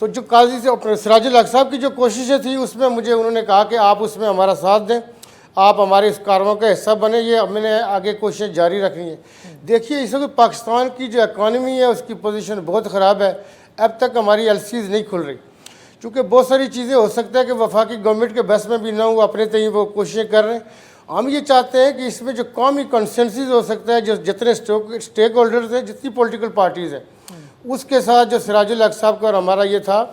تو جو قاضی سے اپنے سراج الحق صاحب کی جو کوششیں تھیں اس میں مجھے انہوں نے کہا کہ آپ اس میں ہمارا ساتھ دیں، آپ ہمارے اس کارروائی کا حصہ بنیں، یہ ہم نے آگے کوششیں جاری رکھنی ہیں۔ دیکھیے اس وقت پاکستان کی جو اکانومی ہے اس کی پوزیشن بہت خراب ہے، اب تک ہماری ایل سیز نہیں کھل رہی، چونکہ بہت ساری چیزیں ہو سکتا ہے کہ وفاقی گورنمنٹ کے بس میں بھی نہ ہو، اپنے تئیں وہ کوششیں کر رہے ہیں۔ ہم یہ چاہتے ہیں کہ اس میں جو قومی کنسنسس ہو سکتا ہے، جو جتنے اسٹیک ہولڈرز ہیں، جتنی پولیٹیکل پارٹیز ہیں، اس کے ساتھ جو سراج الحق صاحب کا اور ہمارا یہ تھا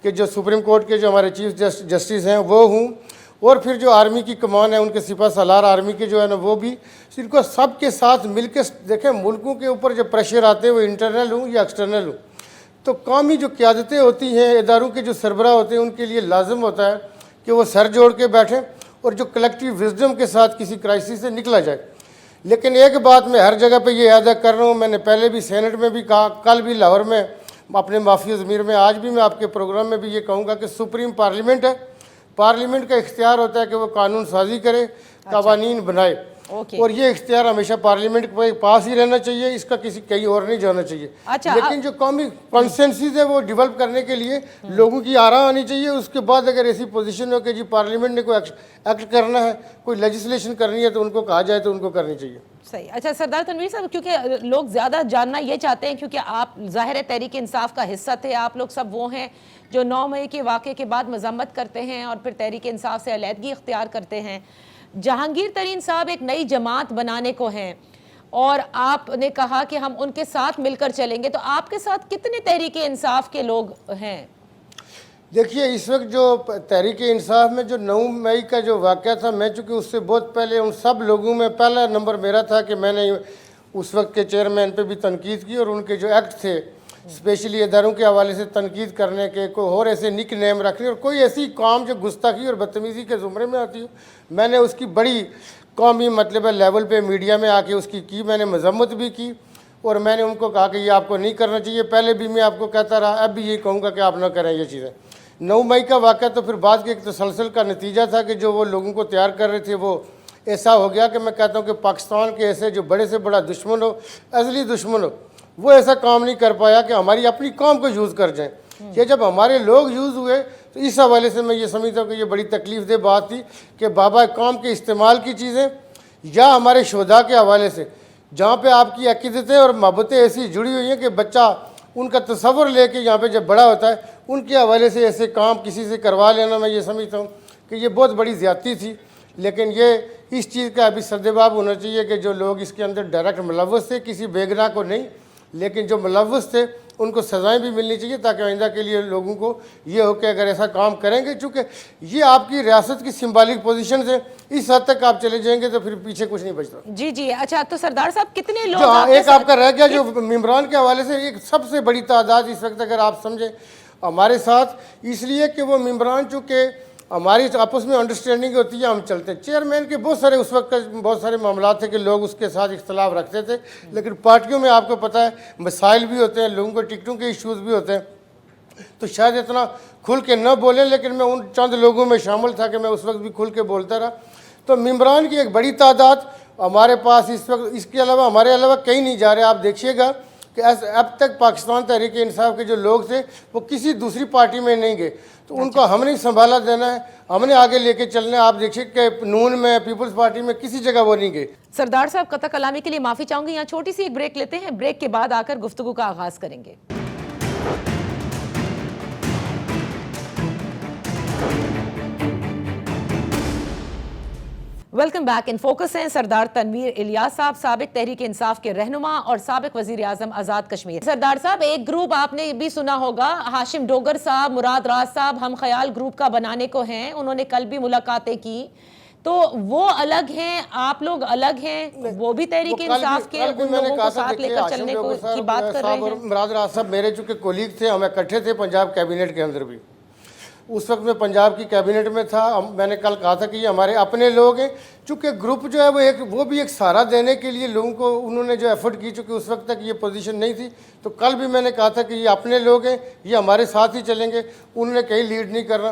کہ جو سپریم کورٹ کے جو ہمارے چیف جسٹس ہیں وہ ہوں، اور پھر جو آرمی کی کمان ہے ان کے سپہ سالار آرمی کے جو ہے نا وہ بھی، ان کو سب کے ساتھ مل کے دیکھیں ملکوں کے اوپر جو پریشر آتے ہیں وہ انٹرنل ہوں یا ایکسٹرنل ہوں، تو قومی جو قیادتیں ہوتی ہیں، اداروں کے جو سربراہ ہوتے ہیں، ان کے لیے لازم ہوتا ہے کہ وہ سر جوڑ کے بیٹھیں اور جو کلیکٹیو وزڈم کے ساتھ کسی کرائسس سے نکلا جائے۔ لیکن ایک بات میں ہر جگہ پہ یہ ادا کر رہا ہوں، میں نے پہلے بھی سینٹ میں بھی کہا، کل بھی لاہور میں اپنے معافی ضمیر میں، آج بھی میں آپ کے پروگرام میں بھی یہ کہوں گا کہ سپریم پارلیمنٹ ہے، پارلیمنٹ کا اختیار ہوتا ہے کہ وہ قانون سازی کرے، قوانین بنائے، اور یہ اختیار ہمیشہ پارلیمنٹ کے پاس ہی رہنا چاہیے، اس کا کسی کہیں اور نہیں جانا چاہیے۔ لیکن جو قومی کنسنسس ہے وہ ڈیولپ کرنے کے لیے لوگوں کی آراہ آنی چاہیے، اس کے بعد اگر ایسی پوزیشن ہو کہ جی پارلیمنٹ نے کوئی ایکٹ کرنا ہے، کوئی لیجسلیشن کرنی ہے تو ان کو کہا جائے تو ان کو کرنی چاہیے۔ صحیح۔ اچھا سردار تنویر صاحب، کیونکہ لوگ زیادہ جاننا یہ چاہتے ہیں، کیونکہ آپ ظاہر تحریک انصاف کا حصہ تھے، آپ لوگ سب وہ ہیں جو 9 مئی کے واقعے کے بعد مذمت کرتے ہیں اور پھر تحریک انصاف سے علیحدگی اختیار کرتے ہیں۔ جہانگیر ترین صاحب ایک نئی جماعت بنانے کو ہیں اور آپ نے کہا کہ ہم ان کے ساتھ مل کر چلیں گے، تو آپ کے ساتھ کتنے تحریک انصاف کے لوگ ہیں؟ دیکھیے اس وقت جو تحریک انصاف میں جو 9 مئی کا جو واقعہ تھا، میں چونکہ اس سے بہت پہلے ان سب لوگوں میں پہلا نمبر میرا تھا کہ میں نے اس وقت کے چیئرمین پہ بھی تنقید کی، اور ان کے جو ایکٹ تھے اسپیشلی اداروں کے حوالے سے تنقید کرنے کے، کوئی اور ایسے نک نیم رکھنے اور کوئی ایسی کام جو گستاخی اور بدتمیزی کے زمرے میں آتی ہو، میں نے اس کی بڑی قومی مطلب لیول پہ میڈیا میں آ کے اس کی میں نے مذمت بھی کی، اور میں نے ان کو کہا کہ یہ آپ کو نہیں کرنا چاہیے، پہلے بھی میں آپ کو کہتا رہا، اب بھی یہ کہوں گا کہ آپ نہ کریں یہ چیزیں۔ 9 مئی کا واقعہ تو پھر بعد کے ایک تسلسل کا نتیجہ تھا کہ جو وہ لوگوں کو تیار کر رہے تھے وہ ایسا ہو گیا کہ میں کہتا ہوں کہ پاکستان کے ایسے جو بڑے سے بڑا دشمن ہو، ازلی دشمن ہو، وہ ایسا کام نہیں کر پایا کہ ہماری اپنی قوم کو یوز کر جائیں۔ یہ جب ہمارے لوگ یوز ہوئے تو اس حوالے سے میں یہ سمجھتا ہوں کہ یہ بڑی تکلیف دہ بات تھی کہ بابا قوم کے استعمال کی چیزیں یا ہمارے شہداء کے حوالے سے جہاں پہ آپ کی عقیدتیں اور محبتیں ایسی جڑی ہوئی ہیں کہ بچہ ان کا تصور لے کے یہاں پہ جب بڑا ہوتا ہے، ان کے حوالے سے ایسے کام کسی سے کروا لینا، میں یہ سمجھتا ہوں کہ یہ بہت بڑی زیادتی تھی۔ لیکن یہ اس چیز کا ابھی سدباب ہونا چاہیے کہ جو لوگ اس کے اندر ڈائریکٹ ملوث تھے، کسی بے گناہ کو نہیں، لیکن جو ملوث تھے ان کو سزائیں بھی ملنی چاہیے تاکہ آئندہ کے لیے لوگوں کو یہ ہو کہ اگر ایسا کام کریں گے، چونکہ یہ آپ کی ریاست کی سمبولک پوزیشن سے اس حد تک آپ چلے جائیں گے تو پھر پیچھے کچھ نہیں بچتا۔ جی جی۔ اچھا تو سردار صاحب کتنے لوگ جو ایک آپ کا رہ گیا جو ممبران کے حوالے سے، ایک سب سے بڑی تعداد اس وقت اگر آپ سمجھیں ہمارے ساتھ، اس لیے کہ وہ ممبران چونکہ ہماری آپس میں انڈرسٹینڈنگ ہوتی ہے، ہم چلتے ہیں۔ چیئرمین کے بہت سارے اس وقت بہت سارے معاملات تھے کہ لوگ اس کے ساتھ اختلاف رکھتے تھے، لیکن پارٹیوں میں آپ کو پتہ ہے مسائل بھی ہوتے ہیں، لوگوں کو ٹکٹوں کے ایشوز بھی ہوتے ہیں، تو شاید اتنا کھل کے نہ بولیں، لیکن میں ان چند لوگوں میں شامل تھا کہ میں اس وقت بھی کھل کے بولتا رہا۔ تو ممبران کی ایک بڑی تعداد ہمارے پاس اس وقت، اس کے علاوہ ہمارے علاوہ کہیں نہیں جا رہے۔ آپ دیکھیے گا کہ اب تک پاکستان تحریک انصاف کے جو لوگ تھے وہ کسی دوسری پارٹی میں نہیں گئے، تو ان کو ہم نے سنبھالا دینا ہے، ہم نے آگے لے کے چلنا ہے۔ آپ دیکھیے کہ نون میں، پیپلز پارٹی میں کسی جگہ وہ نہیں گئے۔ سردار صاحب قطع کلامی کے لیے معافی چاہوں گی، یہاں چھوٹی سی ایک بریک لیتے ہیں، بریک کے بعد آ کر گفتگو کا آغاز کریں گے۔ Welcome back. ان فوکس ہیں سردار تنویر الیاس صاحب، سابق تحریک انصاف کے رہنما اور سابق وزیر اعظم آزاد کشمیر۔ سردار صاحب ایک گروپ آپ نے بھی سنا ہوگا، ہاشم ڈوگر صاحب، مراد راز صاحب ہم خیال گروپ کا بنانے کو ہیں، انہوں نے کل بھی ملاقاتیں کی، تو وہ الگ ہیں، آپ لوگ الگ ہیں، وہ بھی تحریک انصاف کے ان لوگوں کو ساتھ لے کر چلنے کی بات کر رہے ہیں؟ مراد راز صاحب میرے چونکہ کولیگ تھے، ہم اکٹھے تھے پنجاب کیبنٹ کے اندر بھی، اس وقت میں پنجاب کی کیبنٹ میں تھا۔ میں نے کل کہا تھا کہ یہ ہمارے اپنے لوگ ہیں، چونکہ گروپ جو ہے وہ بھی ایک سہارا دینے کے لیے لوگوں کو انہوں نے جو ایفرٹ کی، چونکہ اس وقت تک یہ پوزیشن نہیں تھی، تو کل بھی میں نے کہا تھا کہ یہ اپنے لوگ ہیں، یہ ہمارے ساتھ ہی چلیں گے، انہوں نے کہیں لیڈ نہیں کرنا۔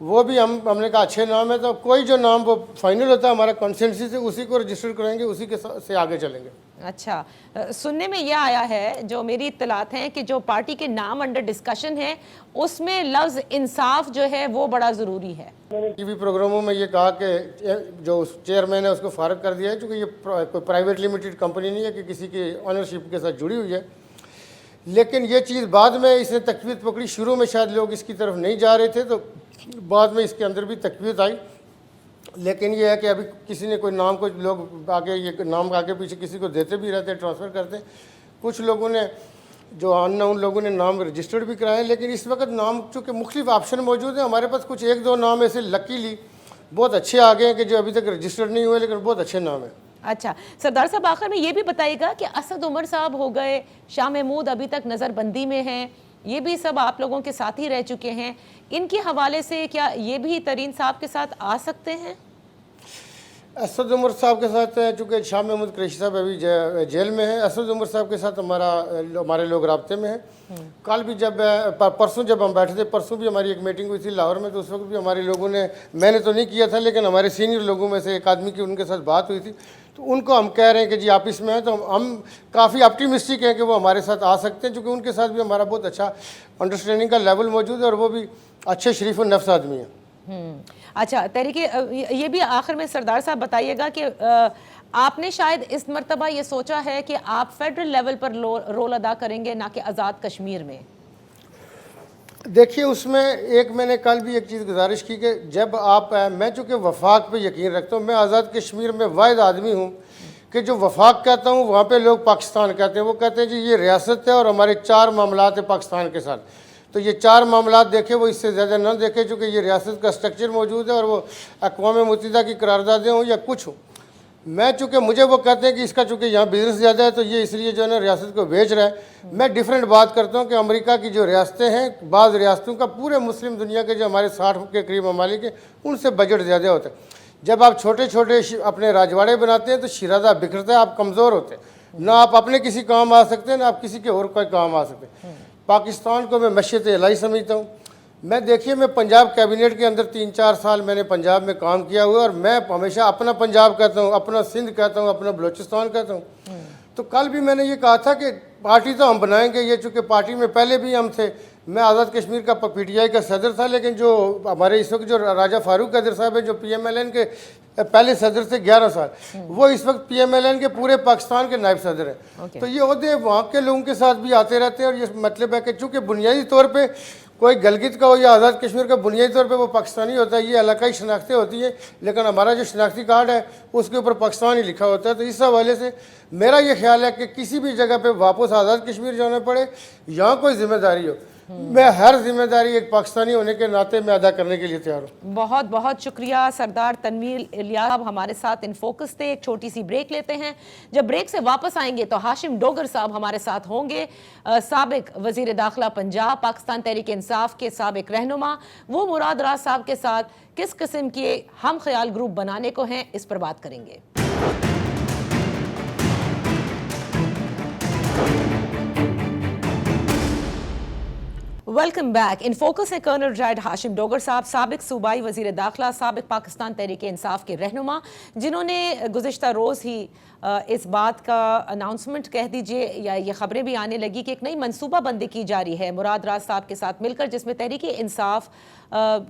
وہ بھی ہم نے کہا اچھے نام ہے، تو کوئی جو نام وہ فائنل ہوتا ہے ہمارا کنسنسس سے اسی کو رجسٹر کریں گے، اسی کے سے آگے چلیں گے۔ اچھا، سننے میں یہ آیا ہے، جو میری اطلاعات ہیں، کہ جو پارٹی کے نام انڈر ڈسکشن ہے اس میں لفظ انصاف جو ہے وہ بڑا ضروری ہے۔ ٹی وی پروگراموں میں یہ کہا کہ جو چیئرمین ہے اس کو فارغ کر دیا ہے، چونکہ یہ کوئی پرائیویٹ لمیٹڈ کمپنی نہیں ہے کہ کسی کی آنرشپ کے ساتھ جڑی ہوئی ہے، لیکن یہ چیز بعد میں اس نے تقویت پکڑی۔ شروع میں شاید لوگ اس کی طرف نہیں جا رہے تھے، تو بعد میں اس کے اندر بھی تقویت آئی، لیکن یہ ہے کہ ابھی کسی نے کوئی نام کو لوگ آگے یہ نام آگے پیچھے کسی کو دیتے بھی رہتے ہیں، ٹرانسفر کرتے ہیں۔ کچھ لوگوں نے جو ان نون لوگوں نے نام رجسٹرڈ بھی کرائے، لیکن اس وقت نام چونکہ مختلف آپشن موجود ہیں، ہمارے پاس کچھ ایک دو نام ایسے لکیلی بہت اچھے آ گئے ہیں کہ جو ابھی تک رجسٹرڈ نہیں ہوئے، لیکن بہت اچھے نام ہیں۔ اچھا سردار صاحب، آخر میں یہ بھی بتائیے گا کہ اسد عمر صاحب ہو گئے، شاہ محمود ابھی تک نظر بندی میں ہیں، یہ بھی سب آپ لوگوں کے ساتھ ہی رہ چکے ہیں، ان کے حوالے سے کیا یہ بھی ترین صاحب کے ساتھ آ سکتے ہیں؟ اسد عمر صاحب کے ساتھ چونکہ شاہ محمود قریشی صاحب ابھی جیل میں ہیں، اسد عمر صاحب کے ساتھ ہمارے لوگ رابطے میں ہیں۔ کل بھی پرسوں جب ہم بیٹھے تھے، پرسوں بھی ہماری ایک میٹنگ ہوئی تھی لاہور میں، تو اس وقت بھی ہمارے لوگوں نے، میں نے تو نہیں کیا تھا لیکن ہمارے سینئر لوگوں میں سے ایک آدمی کی ان کے ساتھ بات ہوئی تھی، تو ان کو ہم کہہ رہے ہیں کہ جی آپ اس میں ہیں، تو ہم کافی آپٹیمسٹک ہیں کہ وہ ہمارے ساتھ آ سکتے ہیں، چونکہ ان کے ساتھ بھی ہمارا بہت اچھا انڈرسٹینڈنگ کا لیول موجود ہے، اور وہ بھی اچھے شریف النفس آدمی ہیں۔ اچھا، تحریک یہ بھی آخر میں سردار صاحب بتائیے گا کہ آپ نے شاید اس مرتبہ یہ سوچا ہے کہ آپ فیڈرل لیول پر رول ادا کریں گے، نہ کہ آزاد کشمیر میں؟ دیکھیے اس میں ایک میں نے کل بھی ایک چیز گزارش کی کہ جب میں چونکہ وفاق پہ یقین رکھتا ہوں، میں آزاد کشمیر میں واحد آدمی ہوں کہ جو وفاق کہتا ہوں وہاں پہ لوگ پاکستان کہتے ہیں، وہ کہتے ہیں جی یہ ریاست ہے اور ہمارے 4 معاملات ہیں پاکستان کے ساتھ، تو یہ 4 معاملات دیکھیں، وہ اس سے زیادہ نہ دیکھیں، چونکہ یہ ریاست کا سٹرکچر موجود ہے، اور وہ اقوام متحدہ کی قراردادیں ہوں یا کچھ ہوں۔ میں چونکہ مجھے وہ کہتے ہیں کہ اس کا چونکہ یہاں بزنس زیادہ ہے تو یہ اس لیے جو ہے نا ریاست کو بیچ رہا ہے۔ میں ڈیفرنٹ بات کرتا ہوں کہ امریکہ کی جو ریاستیں ہیں، بعض ریاستوں کا پورے مسلم دنیا کے جو ہمارے 60 کے قریب ممالک ہیں ان سے بجٹ زیادہ ہوتا ہے۔ جب آپ چھوٹے چھوٹے اپنے راجواڑے بناتے ہیں تو شیرازہ بکھرتا ہے، آپ کمزور ہوتے ہیں، نہ آپ اپنے کسی کام آ سکتے ہیں، نہ آپ کسی کے اور کوئی کام آ سکتے ہیں۔ پاکستان کو میں مشیت الہی سمجھتا ہوں۔ میں دیکھیے میں پنجاب کیبنٹ کے اندر 3-4 سال میں نے پنجاب میں کام کیا ہوا ہے، اور میں ہمیشہ اپنا پنجاب کہتا ہوں، اپنا سندھ کہتا ہوں، اپنا بلوچستان کہتا ہوں۔ تو کل بھی میں نے یہ کہا تھا کہ پارٹی تو ہم بنائیں گے، یہ چونکہ پارٹی میں پہلے بھی ہم تھے، میں آزاد کشمیر کا پی ٹی آئی کا صدر تھا، لیکن جو ہمارے اس وقت جو راجہ فاروق قادر صاحب ہیں جو پی ایم ایل این کے پہلے صدر سے 11 سال، وہ اس وقت پی ایم ایل این کے پورے پاکستان کے نائب صدر ہیں۔ تو یہ عہدے وہاں کے لوگوں کے ساتھ بھی آتے رہتے ہیں، اور یہ مطلب ہے کہ چونکہ بنیادی طور پہ کوئی گلگت کا ہو یا آزاد کشمیر کا، بنیادی طور پہ وہ پاکستانی ہوتا ہے، یہ علاقائی شناختیں ہوتی ہیں، لیکن ہمارا جو شناختی کارڈ ہے اس کے اوپر پاکستان ہی لکھا ہوتا ہے۔ تو اس حوالے سے میرا یہ خیال ہے کہ کسی بھی جگہ پہ واپس آزاد کشمیر جانا پڑے، یہاں کوئی ذمہ داری ہو، میں ہر ذمہ داری ایک پاکستانی ہونے کے ناطے میں ادا کرنے کے لیے تیار ہوں۔ بہت بہت شکریہ سردار تنویر الیاس صاحب، ہمارے ساتھ ان فوکس تھے۔ ایک چھوٹی سی بریک لیتے ہیں، جب بریک سے واپس آئیں گے تو ہاشم ڈوگر صاحب ہمارے ساتھ ہوں گے، سابق وزیر داخلہ پنجاب، پاکستان تحریک انصاف کے سابق رہنما، وہ مراد راز صاحب کے ساتھ کس قسم کے ہم خیال گروپ بنانے کو ہیں، اس پر بات کریں گے۔ Welcome back. ان فوکس ہے کرنل ریٹائرڈ ہاشم ڈوگر صاحب، سابق صوبائی وزیر داخلہ، سابق پاکستان تحریک انصاف کے رہنما، جنہوں نے گزشتہ روز ہی اس بات کا اناؤنسمنٹ کہہ دیجئے یا یہ خبریں بھی آنے لگی کہ ایک نئی منصوبہ بندی کی جاری ہے مراد راز صاحب کے ساتھ مل کر، جس میں تحریک انصاف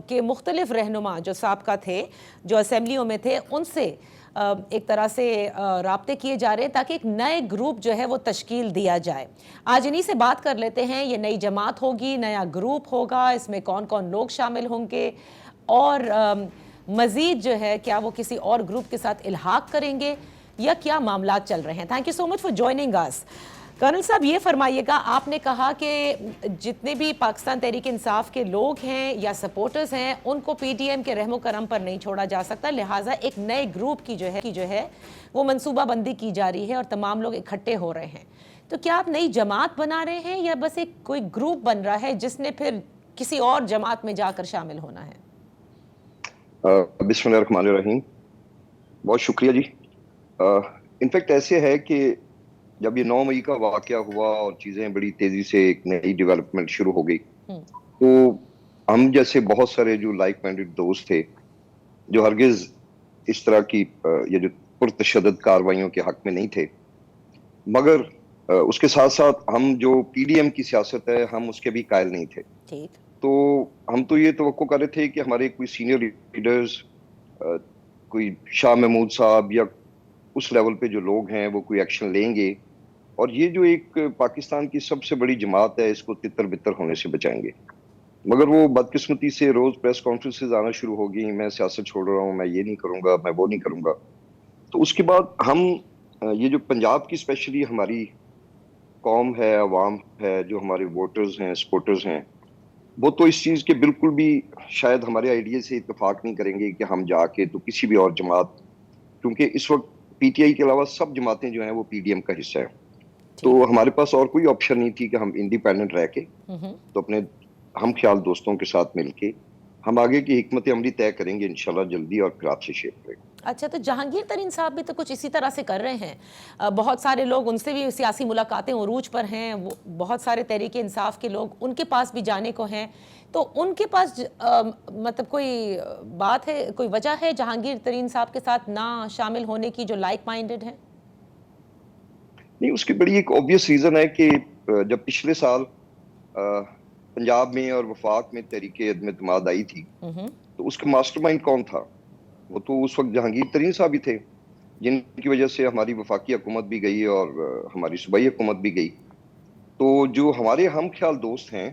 کے مختلف رہنما جو سابقہ تھے، جو اسمبلیوں میں تھے، ان سے ایک طرح سے رابطے کیے جا رہے ہیں تاکہ ایک نئے گروپ جو ہے وہ تشکیل دیا جائے۔ آج انہی سے بات کر لیتے ہیں، یہ نئی جماعت ہوگی، نیا گروپ ہوگا، اس میں کون کون لوگ شامل ہوں گے، اور مزید جو ہے کیا وہ کسی اور گروپ کے ساتھ الحاق کریں گے یا کیا معاملات چل رہے ہیں۔ Thank you so much for joining us. Colonel صاحب یہ فرمائیے گا، آپ نے کہا کہ جتنے بھی پاکستان تحریک انصاف کے لوگ ہیں یا سپورٹرز ہیں ان کو پی ٹی ایم کے رحم و کرم پر نہیں چھوڑا جا سکتا، لہٰذا ایک نئے گروپ کی جو ہے وہ منصوبہ بندی کی جا رہی ہے اور تمام لوگ اکٹھے ہو رہے ہیں۔ تو کیا آپ نئی جماعت بنا رہے ہیں یا بس ایک کوئی گروپ بن رہا ہے جس نے پھر کسی اور جماعت میں جا کر شامل ہونا ہے؟ بسم اللہ الرحمن الرحیم، بہت شکریہ جی۔ انفیکٹ ایسے ہے کہ جب یہ 9 مئی کا واقعہ ہوا اور چیزیں بڑی تیزی سے ایک نئی ڈیولپمنٹ شروع ہو گئی، تو ہم جیسے بہت سارے جو لائک مائنڈڈ دوست تھے جو ہرگز اس طرح کی یہ جو پرتشدد کارروائیوں کے حق میں نہیں تھے، مگر اس کے ساتھ ساتھ ہم جو پی ڈی ایم کی سیاست ہے ہم اس کے بھی قائل نہیں تھے. ٹھیک. تو ہم تو یہ توقع کر رہے تھے کہ ہمارے کوئی سینئر لیڈرز، کوئی شاہ محمود صاحب یا اس لیول پہ جو لوگ ہیں وہ کوئی ایکشن لیں گے اور یہ جو ایک پاکستان کی سب سے بڑی جماعت ہے اس کو تتر بتر ہونے سے بچائیں گے. مگر وہ بدقسمتی سے روز پریس کانفرنسز آنا شروع ہو گئی، میں سیاست چھوڑ رہا ہوں، میں یہ نہیں کروں گا، میں وہ نہیں کروں گا. تو اس کے بعد ہم یہ جو پنجاب کی اسپیشلی ہماری قوم ہے، عوام ہے، جو ہمارے ووٹرز ہیں، سپورٹرز ہیں، وہ تو اس چیز کے بالکل بھی شاید ہمارے آئیڈیا سے اتفاق نہیں کریں گے کہ ہم جا کے تو کسی بھی اور جماعت، کیونکہ اس وقت پی ٹی آئی کے علاوہ سب جماعتیں جو ہیں وہ پی ڈی ایم کا حصہ ہیں. تو ہمارے پاس اور کوئی آپشن نہیں تھی کہ ہم انڈیپینڈنٹ رہ کے تو اپنے ہم خیال دوستوں کے ساتھ مل کے ہم آگے کی حکمت عملی طے کریں گے انشاءاللہ جلدی اور پھر آپ سے شیئر کریں گے. اچھا، تو جہانگیر ترین صاحب بھی تو کچھ اسی طرح سے کر رہے ہیں، بہت سارے لوگ ان سے بھی سیاسی ملاقاتیں عروج پر ہیں، بہت سارے تحریک انصاف کے لوگ ان کے پاس بھی جانے کو ہیں. تو ان کے پاس مطلب کوئی بات ہے، کوئی وجہ ہے جہانگیر ترین صاحب کے ساتھ نہ شامل ہونے کی جو لائک مائنڈڈ ہیں؟ نہیں، اس کی بڑی ایک اوبیس ریزن ہے کہ جب پچھلے سال پنجاب میں اور وفاق میں تحریک عدم اعتماد آئی تھی تو اس کا ماسٹر مائنڈ کون تھا؟ وہ تو اس وقت جہانگیر ترین صاحب ہی تھے، جن کی وجہ سے ہماری وفاقی حکومت بھی گئی اور ہماری صوبائی حکومت بھی گئی. تو جو ہمارے ہم خیال دوست ہیں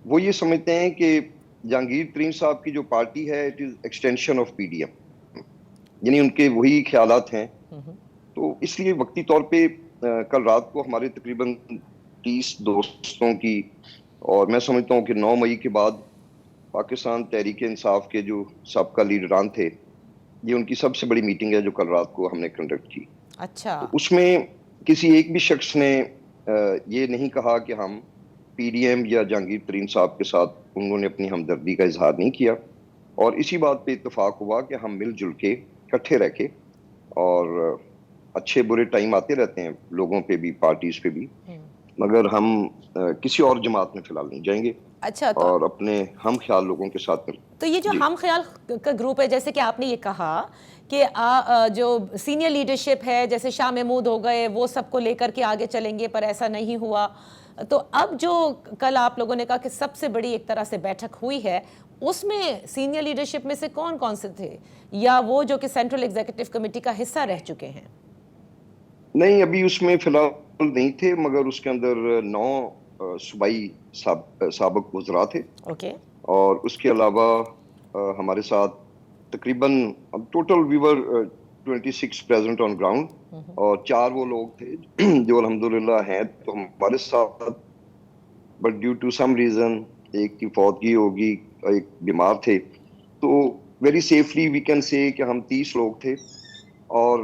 وہ یہ سمجھتے ہیں کہ جہانگیر ترین صاحب کی جو پارٹی ہے اٹ از ایکسٹینشن آف پی ڈی ایم، یعنی ان کے وہی خیالات ہیں. تو اس لیے وقتی طور پہ کل رات کو ہمارے تقریباً 30 دوستوں کی، اور میں سمجھتا ہوں کہ 9 مئی کے بعد پاکستان تحریک انصاف کے جو سابقہ لیڈران تھے، یہ ان کی سب سے بڑی میٹنگ ہے جو کل رات کو ہم نے کنڈکٹ کی. اچھا. تو اس میں کسی ایک بھی شخص نے یہ نہیں کہا کہ ہم پی ڈی ایم یا جہانگیر ترین صاحب کے ساتھ انہوں نے اپنی ہمدردی کا اظہار نہیں کیا، اور اسی بات پہ اتفاق ہوا کہ ہم مل جل کے اکٹھے رہ کے، اور اچھے برے ٹائم آتے رہتے ہیں لوگوں پہ بھی، پارٹیز پہ بھی، مگر ہم کسی اور جماعت میں فی الحال نہیں جائیں گے. اچھا. اور اپنے ہم خیال لوگوں کے ساتھ مل. تو یہ جو ہم خیال کا گروپ ہے، جیسے کہ آپ نے یہ کہا کہ جو سینئر لیڈرشپ ہے جیسے شاہ محمود ہو گئے وہ سب کو لے کر کے آگے چلیں گے، پر ایسا نہیں ہوا. تو اب جو کل آپ لوگوں نے کہا کہ سب سے بڑی ایک طرح سے بیٹھک ہوئی ہے، اس میں سینئر لیڈرشپ میں سے کون کون سے تھے، یا وہ جو کہ سینٹرل ایگزیکٹو کمیٹی کا حصہ رہ چکے ہیں؟ نہیں، ابھی اس میں فی الحال نہیں تھے، مگر اس کے اندر 9 صوبائی سابق وزراء تھے. اوکے. اور اس کے علاوہ ہمارے ساتھ تقریباً total we were 26 present on ground, اور 4 وہ لوگ تھے جو الحمدللہ ہیں تو ہمارے ساتھ، but due to some reason ایک کی فوتگی ہوگی، ایک بیمار تھے. تو very safely we can say کہ ہم 30 لوگ تھے، اور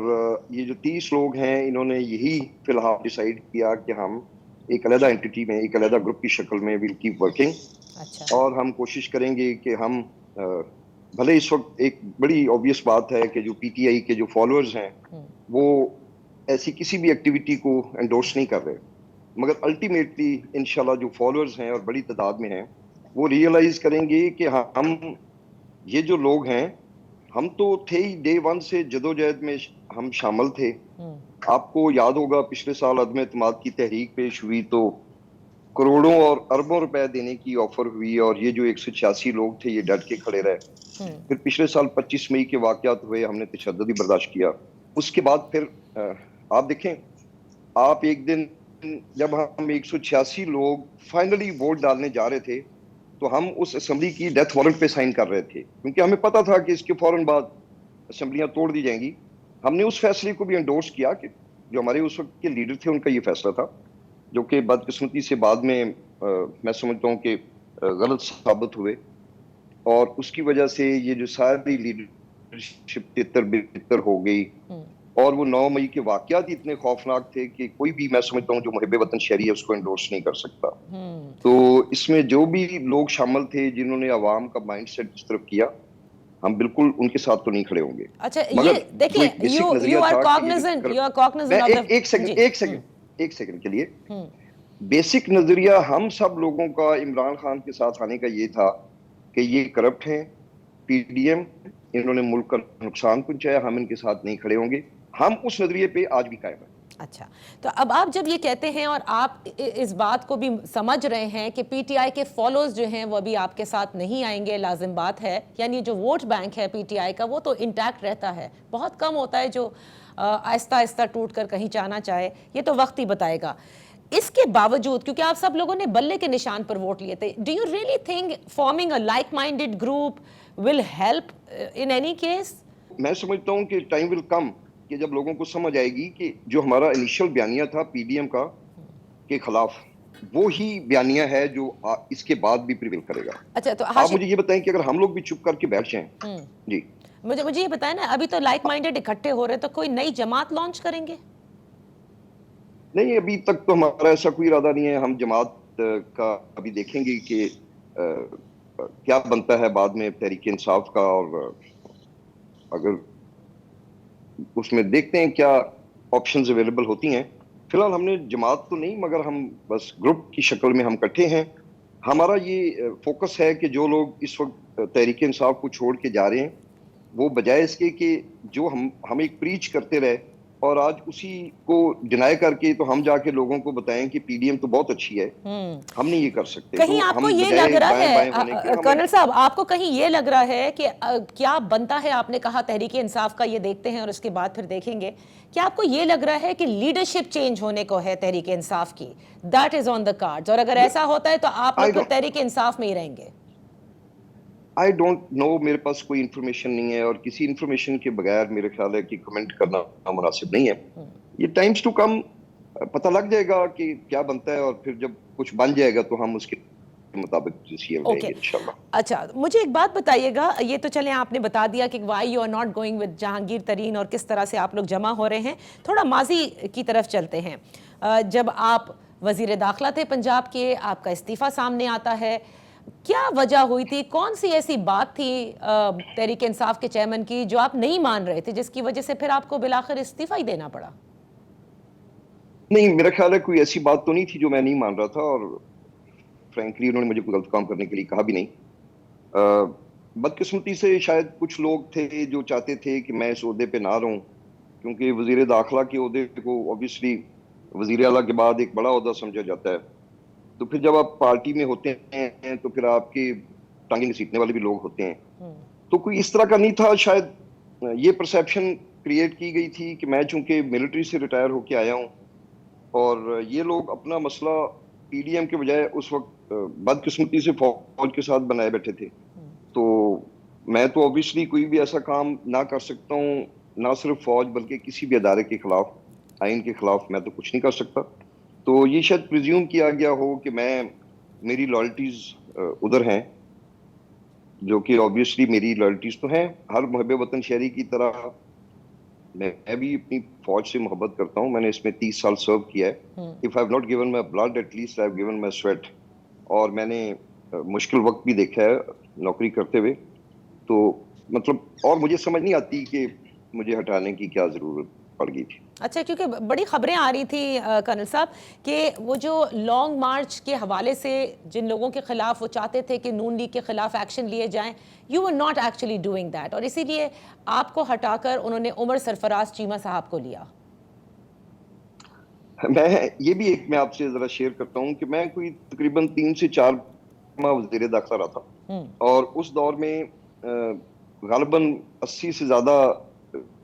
یہ جو 30 لوگ ہیں انہوں نے یہی فی الحال ڈیسائیڈ کیا کہ ہم ایک علیحدہ انٹیٹی میں، ایک علیحدہ گروپ کی شکل میں ویل کیپ ورکنگ. اور ہم کوشش کریں گے کہ ہم بھلے اس وقت ایک بڑی اوبیس بات ہے کہ جو پی ٹی آئی کے جو فالوورز ہیں وہ ایسی کسی بھی ایکٹیویٹی کو انڈورس نہیں کر رہے، مگر الٹیمیٹلی انشاءاللہ جو فالوورز ہیں اور بڑی تعداد میں ہیں وہ ریئلائز کریں گے کہ ہم یہ جو لوگ ہیں ہم تو تھے ہی ڈے 1 سے جدوجہد میں ہم شامل تھے. آپ کو یاد ہوگا پچھلے سال عدم اعتماد کی تحریک پیش ہوئی تو کروڑوں اور اربوں روپے دینے کی آفر ہوئی، اور یہ جو 186 لوگ تھے یہ ڈٹ کے کھڑے رہے. پھر پچھلے سال 25 مئی کے واقعات ہوئے، ہم نے تشدد برداشت کیا. اس کے بعد پھر آپ دیکھیں، آپ ایک دن جب ہم 186 لوگ فائنلی ووٹ ڈالنے جا رہے تھے تو ہم اس اسمبلی کی ڈیتھ وارنٹ پہ سائن کر رہے تھے، کیونکہ ہمیں پتا تھا کہ اس کے فوراً بعد اسمبلیاں توڑ دی جائیں گی. ہم نے اس فیصلے کو بھی انڈورس کیا کہ جو ہمارے اس وقت کے لیڈر تھے ان کا یہ فیصلہ تھا، جو کہ بدقسمتی سے بعد میں میں سمجھتا ہوں کہ غلط ثابت ہوئے، اور اس کی وجہ سے یہ جو ساری لیڈرشپ تتر بتر ہو گئی. اور وہ 9 مئی کے واقعات اتنے خوفناک تھے کہ کوئی بھی، میں سمجھتا ہوں، جو محب وطن شہری ہے اس کو انڈورس نہیں کر سکتا. تو اس میں جو بھی لوگ شامل تھے جنہوں نے عوام کا مائنڈ سیٹ اس طرف کیا، ہم بالکل ان کے ساتھ تو نہیں کھڑے ہوں گے. اچھا، یہ دیکھیں، you are cognizant of ایک سیکنڈ کے لیے بیسک نظریہ ہم سب لوگوں کا عمران خان کے ساتھ آنے کا یہ تھا کہ یہ کرپٹ ہیں, پی ڈی ایم, انہوں نے ملک کا نقصان پہنچایا, ہم ان کے ساتھ نہیں کھڑے ہوں گے. ہم اس نظریے پہ آج بھی قائم ہیں. اچھا, تو اب آپ جب یہ کہتے ہیں اور آپ اس بات کو بھی سمجھ رہے ہیں کہ پی ٹی آئی کے فالوز جو ہیں وہ ابھی آپ کے ساتھ نہیں آئیں گے, لازم بات ہے, یعنی جو ووٹ بینک ہے پی ٹی آئی کا وہ تو انٹیکٹ رہتا ہے, بہت کم ہوتا ہے جو آہستہ آہستہ ٹوٹ کر کہیں جانا چاہے, یہ تو وقت ہی بتائے گا. اس کے باوجود کیونکہ آپ سب لوگوں نے بلے کے نشان پر ووٹ لیے تھے, do you really think forming a like minded group will help in any case? میں سمجھتا ہوں کہ ٹائم ول کم کہ جب لوگوں کو سمجھ آئے گی کہ جو ہمارا انیشل بیانیہ تھا پی ڈی ایم کا کے خلاف, وہی بیانیہ ہے جو اس کے بعد بھی پریویل کرے گا. اچھا, تو آپ مجھے یہ بتائیں کہ اگر ہم لوگ بھی چپ کر کے بیٹھ جائیں. جی, مجھے یہ بتائیں نا, ابھی تو لائک مائنڈیڈ اکٹھے ہو رہے, تو کوئی نئی جماعت لانچ کریں گے؟ نہیں, ابھی تک تو ہمارا ایسا کوئی ارادہ نہیں ہے. ہم جماعت کا ابھی دیکھیں گے کہ کیا بنتا ہے بعد میں تحریک انصاف کا, اور اگر اس میں دیکھتے ہیں کیا آپشنز اویلیبل ہوتی ہیں. فی الحال ہم نے جماعت تو نہیں, مگر ہم بس گروپ کی شکل میں ہم اکٹھے ہیں. ہمارا یہ فوکس ہے کہ جو لوگ اس وقت تحریک انصاف کو چھوڑ کے جا رہے ہیں, وہ بجائے اس کے کہ جو ہم ایک پریچ کرتے رہے اور آج اسی کو ڈینائی کر کے تو ہم جا کے لوگوں کو بتائیں کہ پی ڈی ایم تو بہت اچھی ہے, ہم نہیں یہ کر سکتے. کہیں تو آپ کو ہم یہ بجائے لگ رہا دائیں بائیں ہونے کے ہے ہم کرنل صاحب, آپ کو کہیں یہ لگ رہا ہے کہ کیا بنتا ہے, آپ نے کہا تحریک انصاف کا یہ دیکھتے ہیں اور اس کے بعد پھر دیکھیں گے, کیا آپ کو یہ لگ رہا ہے کہ لیڈرشپ چینج ہونے کو ہے تحریک انصاف کی, that is on the cards, اور اگر ایسا ہوتا ہے تو آپ لوگ پھر تحریک انصاف میں ہی رہیں گے؟ آئی ڈونٹ نو, میرے پاس کوئی انفارمیشن نہیں ہے, اور کسی انفارمیشن کے بغیر میرے خیال ہے کہ کمنٹ کرنا مناسب نہیں ہے. یہ ٹائمز ٹو کم پتہ لگ جائے گا کہ کیا بنتا ہے, اور پھر جب کچھ بن جائے گا تو ہم اس کے مطابق ڈیسیژن لیں گے انشاءاللہ. اچھا, مجھے ایک بات بتائیے گا, یہ تو چلیں آپ نے بتا دیا کہ why you are not going with Jahangir Tareen اور کس طرح سے آپ لوگ جمع ہو رہے ہیں. تھوڑا ماضی کی طرف چلتے ہیں. جب آپ وزیر داخلہ تھے پنجاب کے, آپ کا استعفیٰ سامنے آتا ہے, کیا وجہ ہوئی تھی, کون سی ایسی بات تھی تحریک انصاف کے چیئرمین کی جو آپ نہیں مان رہے تھے, جس کی وجہ سے پھر آپ کو بالآخر استعفیٰ ہی دینا پڑا؟ نہیں, میرا خیال ہے کوئی ایسی بات تو نہیں تھی جو میں نہیں مان رہا تھا, اور فرینکلی انہوں نے مجھے کوئی غلط کام کرنے کے لیے کہا بھی نہیں. بدقسمتی سے شاید کچھ لوگ تھے جو چاہتے تھے کہ میں اس عہدے پہ نہ رہوں, کیونکہ وزیر داخلہ کے عہدے کو اوبیسلی وزیر اعلیٰ کے بعد ایک بڑا عہدہ سمجھا جاتا ہے. تو پھر جب آپ پارٹی میں ہوتے ہیں تو پھر آپ کے ٹانگیں گھسیٹنے والے بھی لوگ ہوتے ہیں. تو کوئی اس طرح کا نہیں تھا. شاید یہ پرسیپشن کریٹ کی گئی تھی کہ میں چونکہ ملٹری سے ریٹائر ہو کے آیا ہوں, اور یہ لوگ اپنا مسئلہ پی ڈی ایم کے بجائے اس وقت بدقسمتی سے فوج کے ساتھ بنائے بیٹھے تھے. تو میں تو اوبیسلی کوئی بھی ایسا کام نہ کر سکتا ہوں, نہ صرف فوج بلکہ کسی بھی ادارے کے خلاف, آئین کے خلاف میں تو کچھ نہیں کر سکتا. تو یہ شاید پریزیوم کیا گیا ہو کہ میری لائلٹیز ادھر ہیں, جو کہ اوبیسلی میری لائلٹیز تو ہیں. ہر محب وطن شہری کی طرح میں بھی اپنی فوج سے محبت کرتا ہوں. میں نے اس میں 30 سال سرو کیا ہے. If I have not given my blood, at least I have given my sweat. اور میں نے مشکل وقت بھی دیکھا ہے نوکری کرتے ہوئے. تو مطلب, اور مجھے سمجھ نہیں آتی کہ مجھے ہٹانے کی کیا ضرورت پڑ گئی تھی. اچھا, کیونکہ بڑی خبریں آ رہی تھی کرنل صاحب کہ وہ جو لانگ مارچ کے حوالے سے جن لوگوں کے خلاف وہ چاہتے تھے کہ نون لیگ کے خلاف ایکشن لیے جائیں, you were not actually doing that, اور اسی لیے آپ کو ہٹا کر انہوں نے عمر سرفراز چیمہ صاحب کو لیا. میں یہ بھی ایک میں آپ سے ذرا شیئر کرتا ہوں کہ میں کوئی تقریباً 3 سے 4 ماہ وزیر داخلہ رہا تھا, اور اس دور میں غالباً 80 سے زیادہ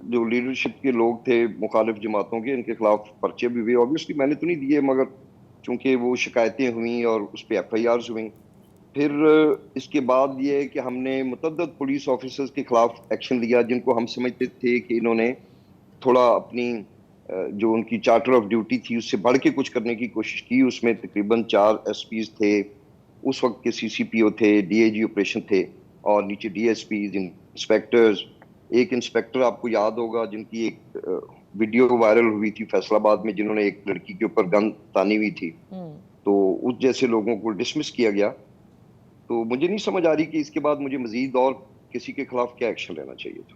جو لیڈرشپ کے لوگ تھے مخالف جماعتوں کے, ان کے خلاف پرچے بھی ہوئے. اوبیسلی میں نے تو نہیں دیے, مگر چونکہ وہ شکایتیں ہوئیں اور اس پہ ایف آئی آرز ہوئیں. پھر اس کے بعد یہ ہے کہ ہم نے متعدد پولیس آفیسرز کے خلاف ایکشن لیا جن کو ہم سمجھتے تھے کہ انہوں نے تھوڑا اپنی جو ان کی چارٹر آف ڈیوٹی تھی اس سے بڑھ کے کچھ کرنے کی کوشش کی. اس میں تقریباً 4 ایس پیز تھے, اس وقت کے سی سی پی او تھے, ڈی اے جی آپریشن تھے, اور نیچے ڈی ایس پیز, انسپیکٹرز. ایک انسپیکٹر آپ کو یاد ہوگا جن کی ایک ویڈیو وائرل ہوئی تھی فیصل آباد میں, جنہوں نے ایک لڑکی کے اوپر گن تانی ہوئی تھی. تو اس جیسے لوگوں کو ڈسمس کیا گیا. تو مجھے نہیں سمجھ آ رہی کہ اس کے بعد مجھے مزید اور کسی کے خلاف کیا ایکشن لینا چاہیے تھا.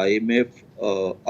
IMF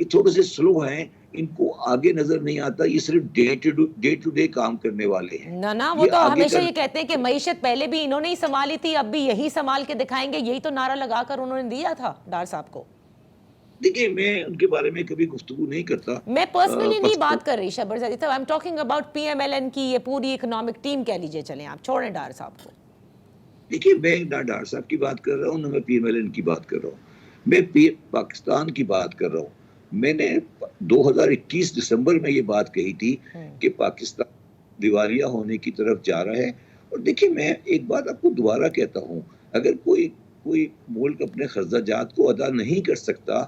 یہ تھوڑے سے سلو ہیں، ان کو آگے نظر نہیں آتا، یہ صرف ڈے ٹو ڈے کام کرنے والے ہیں. نہ وہ یہ تو آگے ہمیشہ کر یہ کہتے ہیں کہ معیشت پہلے بھی انہوں نے ہی سنبھالی تھی، اب بھی یہی سنبھال کے دکھائیں گے، یہی تو نعرہ لگا کر انہوں نے دیا تھا ڈار صاحب کو. دیکھیں میں ان کے بارے میں کبھی گفتگو نہیں کرتا. میں پرسنلی نہیں بات کر رہی شبر زادی صاحب، آئی ایم ٹاکنگ اباؤٹ پی ایم ایل این کی یہ پوری اکنامک ٹیم کہہ لیجئے، چلیں آپ چھوڑیں ڈار صاحب کو. دیکھیے میں نہ ڈار صاحب کی بات کر رہا ہوں، نہ میں پی ایم ایل این کی بات کر رہا ہوں، میں پاکستان کی بات کر رہا ہوں. میں نے 2021 دسمبر میں یہ بات کہی تھی کہ پاکستان دیوالیہ ہونے کی طرف جا رہا ہے. اور دیکھیں میں ایک بات آپ کو دوبارہ کہتا ہوں، اگر کوئی ملک اپنے قرضہ جات کو ادا نہیں کر سکتا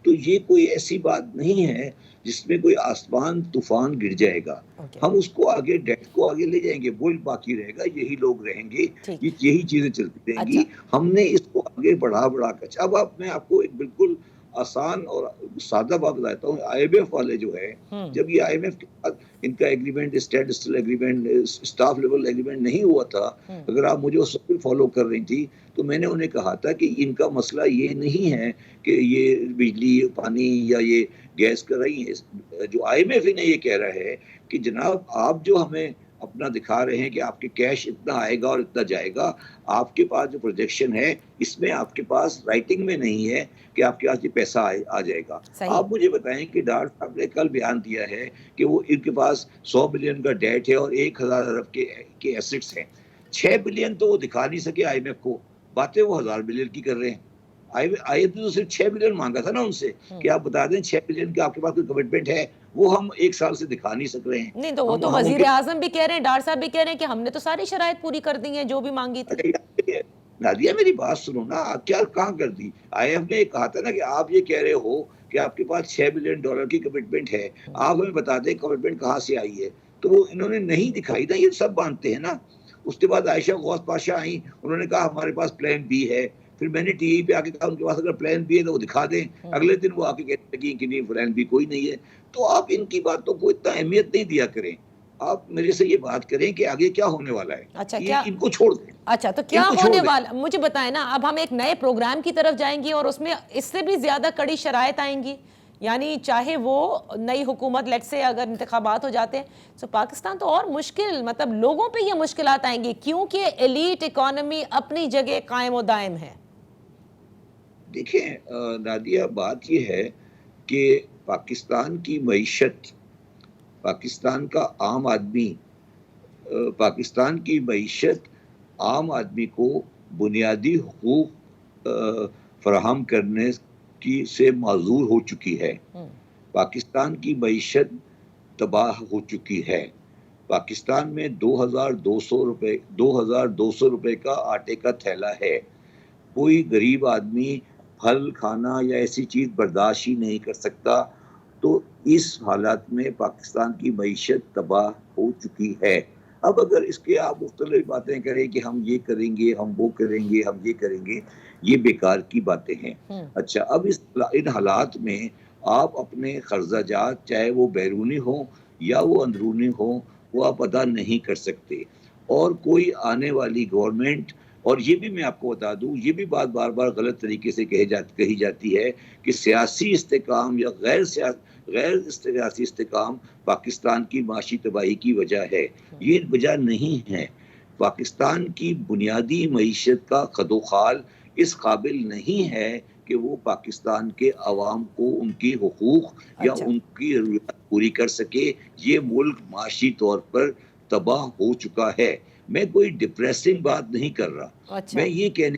تو یہ کوئی ایسی بات نہیں ہے جس میں کوئی آسمان طوفان گر جائے گا. ہم اس کو آگے ڈیٹ کو آگے لے جائیں گے، ملک باقی رہے گا، یہی لوگ رہیں گے، یہی چیزیں چلتی رہیں گی. ہم نے اس کو آگے بڑھا کر اب میں آپ کو ایک بالکل آسان اور سادہ بات بتاتا ہوں. آئی ایم ایف والے جو ہے، جب یہ آئی ایم ایف کے بعد ان کا agreement, stand still agreement, staff level agreement نہیں ہوا تھا، اگر آپ مجھے اس وقت فالو کر رہی تھی تو میں نے انہیں کہا تھا کہ ان کا مسئلہ یہ نہیں ہے کہ یہ بجلی پانی یا یہ گیس کر رہی ہے. جو آئی ایم ایف انہیں یہ کہہ رہا ہے کہ جناب آپ جو ہمیں اپنا دکھا رہے ہیں کہ آپ کے کیش اتنا آئے گا اور اتنا جائے گا، آپ کے پاس جو پروجیکشن ہے اس میں آپ کے پاس رائٹنگ میں نہیں ہے کہ آپ کے پاس یہ پیسہ آ جائے گا. آپ مجھے بتائیں کہ ڈار صاحب نے کل بیان دیا ہے کہ وہ ان کے پاس 100 بلین کا ڈیٹ ہے اور 1000 ارب کے ایسٹس ہیں. 6 بلین تو وہ دکھا نہیں سکے آئی ایم ایف کو، باتیں وہ 1000 بلین کی کر رہے ہیں. آئی ایم تو صرف 6 بلین مانگا تھا نا ان سے کہ آپ بتا دیں 6 بلین کا آپ کے پاس کوئی کمٹمنٹ ہے، وہ ہم 1 سال سے دکھا نہیں سک رہے ہیں. نہیں تو وہ تو وزیر اعظم بھی کہہ رہے ہیں، ڈار صاحب بھی کہہ رہے ہیں کہ ہم نے تو ساری شرائط پوری کر دی ہیں جو بھی مانگی تھی. نادیہ میری بات سنو نا، کیا کہاں کر دی؟ آئی ایم نے کہا تھا نا کہ آپ یہ کہہ رہے ہو کہ آپ کے پاس 6 بلین ڈالر کی کمٹمنٹ ہے، آپ ہمیں بتا دیں کمٹمنٹ کہاں سے آئی ہے. تو وہ انہوں نے نہیں دکھائی نا، یہ سب مانتے ہیں نا. اس کے بعد عائشہ غوث پاشا آئیں، انہوں نے کہا ہمارے پاس پلان بی ہے. پھر میں نے ٹی وی پہ آ کے کہا ان کے پاس اگر پلان بی ہے تو وہ دکھا دیں. اگلے دن وہ آ کے کہتے ہیں کہ نہیں پلان بی کوئی نہیں ہے. تو آپ ان کی باتوں کو اتنا اہمیت نہیں دیا کریں. آپ میرے سے یہ بات کریں کہ آگے کیا ہونے والا ہے. اچھا کیا ان کو چھوڑ دیں. اچھا تو کیا ہونے والا مجھے بتائیں نا. اب ہم ایک نئے پروگرام کی طرف جائیں گے اور اس میں اس سے بھی زیادہ کڑی شرائط آئیں گی، یعنی چاہے وہ نئی حکومت لیٹ سے اگر انتخابات ہو جاتے ہیں تو پاکستان تو اور مشکل، مطلب لوگوں پہ یہ مشکلات آئیں گی کیونکہ ایلیٹ اکانومی اپنی جگہ قائم و دائم ہے. دیکھیں نادیہ بات یہ ہے کہ پاکستان کی معیشت، پاکستان کا عام آدمی، پاکستان کی معیشت عام آدمی کو بنیادی حقوق فراہم کرنے کی سے معذور ہو چکی ہے. پاکستان کی معیشت تباہ ہو چکی ہے. پاکستان میں 2200 روپے کا آٹے کا تھیلا ہے. کوئی غریب آدمی پھل کھانا یا ایسی چیز برداشت ہی نہیں کر سکتا. تو اس حالات میں پاکستان کی معیشت تباہ ہو چکی ہے. اب اگر اس کے آپ مختلف باتیں کریں کہ ہم یہ کریں گے، ہم وہ کریں گے، ہم یہ کریں گے، یہ بیکار کی باتیں ہیں. اچھا اب ان حالات میں آپ اپنے قرضہ جات چاہے وہ بیرونی ہوں یا وہ اندرونی ہوں وہ آپ ادا نہیں کر سکتے. اور کوئی آنے والی گورنمنٹ، اور یہ بھی میں آپ کو بتا دوں، یہ بھی بات بار بار غلط طریقے سے کہی جاتی ہے کہ سیاسی استحکام یا غیر سیاسی استحکام پاکستان کی معاشی تباہی کی وجہ ہے. یہ وجہ نہیں ہے. پاکستان کی بنیادی معیشت کا خدوخال اس قابل نہیں ہے کہ وہ پاکستان کے عوام کو ان کی حقوق یا ان کی ضروریات پوری کر سکے. یہ ملک معاشی طور پر تباہ ہو چکا ہے. میں کوئی ڈپریسنگ بات نہیں کر رہا، میں یہ کہنے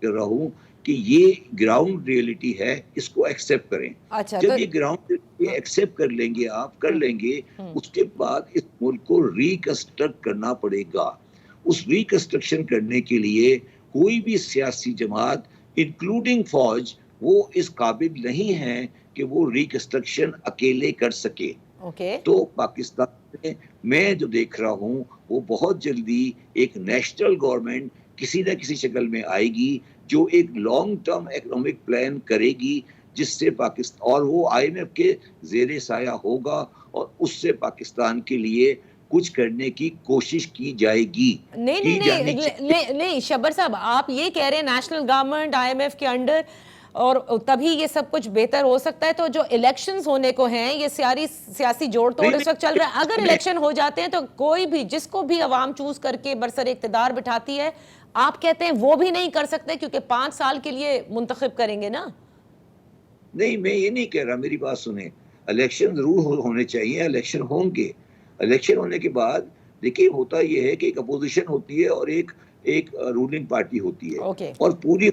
کر رہا ہوں کہ یہ گراؤنڈ ریئلٹی ہے، اس کو ایکسیپٹ کریں. جب یہ گراؤنڈ ریئلٹی ایکسیپٹ کر لیں گے، آپ کر لیں گے، اس کے بعد اس ملک کو ریکنسٹرکٹ کرنا پڑے گا. اس ریکنسٹرکشن کرنے کے لیے کوئی بھی سیاسی جماعت انکلوڈنگ فوج وہ اس قابل نہیں ہے کہ وہ ریکنسٹرکشن اکیلے کر سکے. تو پاکستان میں جو دیکھ رہا ہوں وہ بہت جلدی ایک نیشنل گورنمنٹ کسی نہ کسی شکل میں آئے گی جو ایک لانگ ٹرم اکنامک پلان کرے گی، جس سے پاکستان، اور وہ آئی ایم ایف کے زیر سایہ ہوگا اور اس سے پاکستان کے لیے کچھ کرنے کی کوشش کی جائے گی. نہیں شبر صاحب آپ یہ کہہ رہے ہیں نیشنل گورنمنٹ آئی ایم ایف کے انڈر، اور تبھی یہ سب کچھ بہتر ہو سکتا ہے. تو جو الیکشنز ہونے کو ہیں یہ سیاسی جوڑ توڑ اس وقت چل رہا ہے. اگر الیکشن ہو جاتے ہیں تو کوئی بھی جس کو بھی عوام چوز کر کے برسر اقتدار بٹھاتی ہے, آپ کہتے ہیں وہ بھی نہیں کر سکتے کیونکہ 5 سال کے لیے منتخب کریں گے نا؟ نہیں, میں یہ نہیں کہہ رہا, میری بات سنیں. الیکشن ضرور ہونے چاہیے, الیکشن ہوں گے. الیکشن ہونے کے بعد دیکھیے ہوتا یہ ہے کہ ایک اپوزیشن ہوتی ہے اور ایک رولنگ پارٹی ہوتی ہے, اور پوری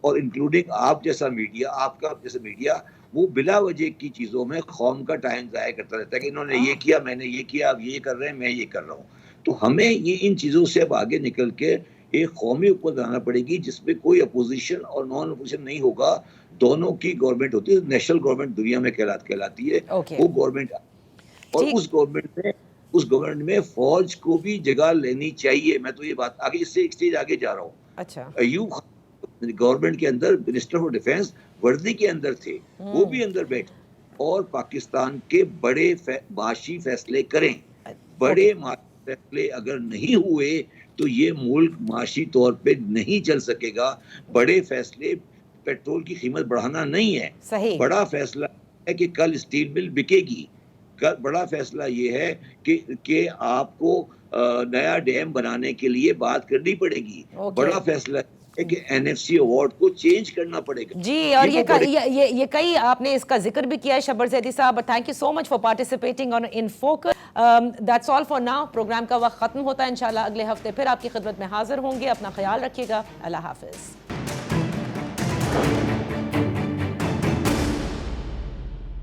اور انکلوڈنگ آپ جیسا میڈیا, آپ کا جیسا میڈیا, وہ بلا وجہ کی چیزوں میں قوم کا ٹائم ضائع کرتا رہتا ہے کہ انہوں نے یہ کیا, میں نے یہ کیا, اب یہ کر رہے ہیں, میں یہ کر رہا ہوں. تو ہمیں یہ ان چیزوں سے اب آگے نکل کے ایک قومی حکومت بنانا پڑے گی جس میں کوئی اپوزیشن اور نان اپوزیشن نہیں ہوگا, دونوں کی گورنمنٹ ہوتی ہے. نیشنل گورنمنٹ دنیا میں کہلاتی ہے وہ گورنمنٹ, اور اس گورنمنٹ میں فوج کو بھی جگہ لینی چاہیے. میں تو یہ بات آگے, اس سے ایک سٹیج آگے جا رہا ہوں. اچھا, ایوب گورنمنٹ کے اندر منسٹر آف ڈیفینس وردی کے اندر تھے, وہ بھی اندر بیٹھے اور پاکستان کے بڑے معاشی فیصلے کریں. بڑے معاشی فیصلے اگر نہیں ہوئے تو یہ ملک معاشی طور پہ نہیں چل سکے گا. بڑے فیصلے پیٹرول کی قیمت بڑھانا نہیں ہے, صحیح. بڑا فیصلہ ہے کہ کل اسٹیل مل بکے گی. بڑا فیصلہ یہ ہے کہ آپ کو نیا ڈیم بنانے کے لیے بات کرنی پڑے گی. بڑا فیصلہ ہے کہ این ایف سی ایوارڈ کو چینج کرنا پڑے گا. جی, اور یہ کئی آپ نے اس کا ذکر بھی کیا ہے شبر زیدی صاحب. Thank you so much for participating on in focus. That's all for now. Programme کا وقت ختم ہوتا ہے, انشاءاللہ اگلے ہفتے پھر آپ کی خدمت میں حاضر ہوں گے. اپنا خیال رکھیے گا. اللہ حافظ.